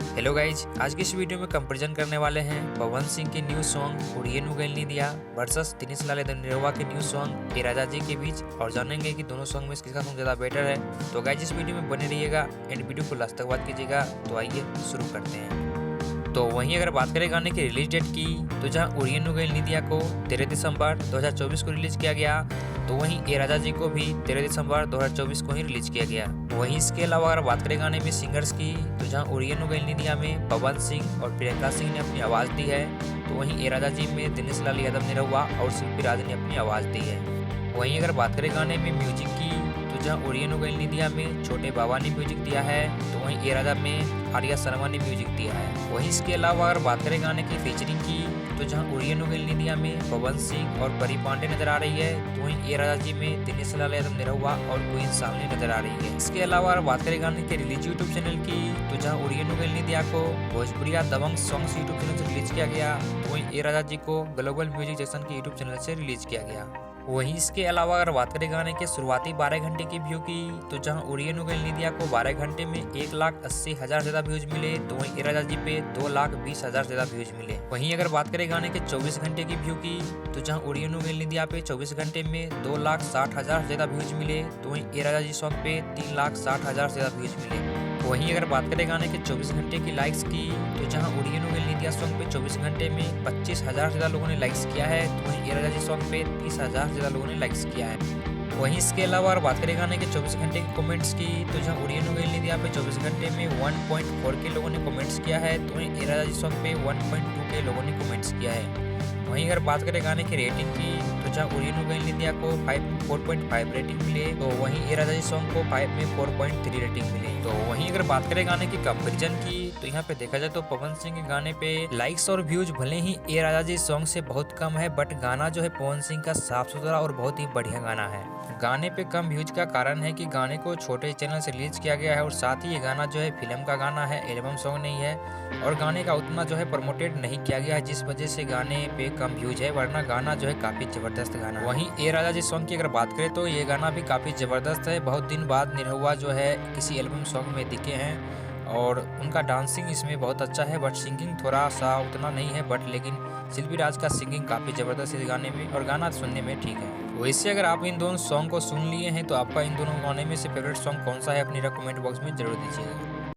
Hello guys, आज की इस वीडियो में कंपैरिजन करने वाले हैं पवन सिंह के न्यू सॉन्ग उड़िए नुगैल नी दिया वर्सेस दिनेश लाल निरहुआ के न्यू सॉन्ग इरादा जी के बीच, और जानेंगे कि दोनों सॉन्ग में किसका सॉन्ग ज़्यादा बेटर है। तो गाइज इस वीडियो में बने रहिएगा एंड वीडियो को लास्ट तक बात कीजिएगा। तो आइए शुरू करते हैं। तो वहीं अगर बात करें गाने की रिलीज डेट की, तो जहां उड़िए नुगैल नी दिया को 13 दिसंबर 2024 को रिलीज किया गया, तो वहीं इरादा जी को भी 13 दिसंबर 2024 को ही रिलीज किया गया। वहीं इसके अलावा अगर बात करें गाने में सिंगर्स की, तो जहां उड़िए नुगैल नी दिया में पवन सिंह और प्रियंका सिंह ने अपनी आवाज़ दी है, तो वहीं इरादा जी में दिनेश लाल यादव निरहुआ और शिल्पी राज ने अपनी आवाज़ दी है। वहीं अगर बात करें गाने में म्यूजिक की, तो जहां उड़िए नुगैल नी दिया में छोटे बाबा ने म्यूजिक दिया है, तो वहीं इरादा में आर्या शर्मा ने म्यूजिक दिया है। वहीं इसके अलावा अगर बात करें गाने की फीचरिंग की, तो जहां उड़िए नुगैल नी दिया में पवन सिंह और परी पांडे नजर आ रही है, तो वहीं इरादा जी में दिनेश लाल यादव निरहुआ और क्वीन सामने नजर आ रही है। इसके अलावा अगर बात करें गाने के रिलीज यूट्यूब चैनल की, तो जहां उड़िए नुगैल नी दिया को भोजपुरिया दबंग सॉन्ग्स यूट्यूब चैनल से रिलीज किया गया, तो वहीं इरादा जी को ग्लोबल म्यूजिक जैक्सन के यूट्यूब चैनल से रिलीज किया गया। वहीं इसके अलावा अगर बात करें गाने के शुरुआती 12 घंटे की व्यू की, तो जहां उड़िए नुगैल नी दिया को 12 घंटे में 1,80,000 ज्यादा व्यूज मिले, तो वहीं इरादा जी पे 2,20,000 ज्यादा व्यूज मिले। वहीं अगर बात करें गाने के 24 घंटे की व्यू की, तो जहां उड़िए नुगैल नी दिया पे 24 घंटे में 2,60,000 ज्यादा व्यूज मिले, तो वहीं इरादा जी सॉन्ग पे 3,60,000 ज्यादा व्यूज मिले। वहीं अगर बात करें गाने के 24 घंटे की लाइक्स की, तो जहां उड़िए नुगैल नी दिया सॉन्ग पे 24 घंटे में 25,000 ज्यादा लोगों ने लाइक्स किया है, तो वहीं इरादा जी सॉन्ग पे 30,000 ज्यादा लोगों ने लाइक्स किया है। वहीं इसके अलावा अगर बात करें गाने के 24 घंटे के कमेंट्स की, तो जहां उड़िए नुगैल नी दिया पे 24 घंटे में 1.4 के लोगों ने कमेंट्स किया है, तो वहीं इरादा जी सॉन्ग पे 1.2 के लोगों ने कमेंट्स किया है। वहीं अगर बात करें गाने की रेटिंग की, तो जहां उड़िए नुगैल नी दिया को 4.5 रेटिंग मिले, तो वहीं इरादा जी सॉन्ग को 5 में 4.3 रेटिंग मिले। तो वहीं अगर बात करें गाने की कंपैरिजन की, तो यहाँ पे देखा जाए तो पवन सिंह के गाने पे लाइक्स और व्यूज भले ही इरादा जी सॉन्ग से बहुत कम है, बट गाना जो है पवन सिंह का साफ सुथरा और बहुत ही बढ़िया गाना है। गाने पे कम व्यूज का कारण है कि गाने को छोटे चैनल से रिलीज किया गया है, और साथ ही ये गाना जो है फिल्म का गाना है, एल्बम सॉन्ग नहीं है, और गाने का उतना जो है प्रमोटेड नहीं किया गया है, जिस वजह से गाने पे कम व्यूज है, वरना गाना जो है काफी जबरदस्त गाना है। वहीं इरादा जी सॉन्ग की अगर बात करें, तो ये गाना भी काफी जबरदस्त है। बहुत दिन बाद निरहुआ जो है किसी एल्बम सॉन्ग में दिखे हैं, और उनका डांसिंग इसमें बहुत अच्छा है, बट सिंगिंग थोड़ा सा उतना नहीं है, बट लेकिन शिल्पी राज का सिंगिंग काफ़ी ज़बरदस्त है इस गाने में, और गाना सुनने में ठीक है। वैसे अगर आप इन दोनों सॉन्ग को सुन लिए हैं, तो आपका इन दोनों गाने में से फेवरेट सॉन्ग कौन सा है, अपनी कमेंट बॉक्स में जरूर दीजिएगा।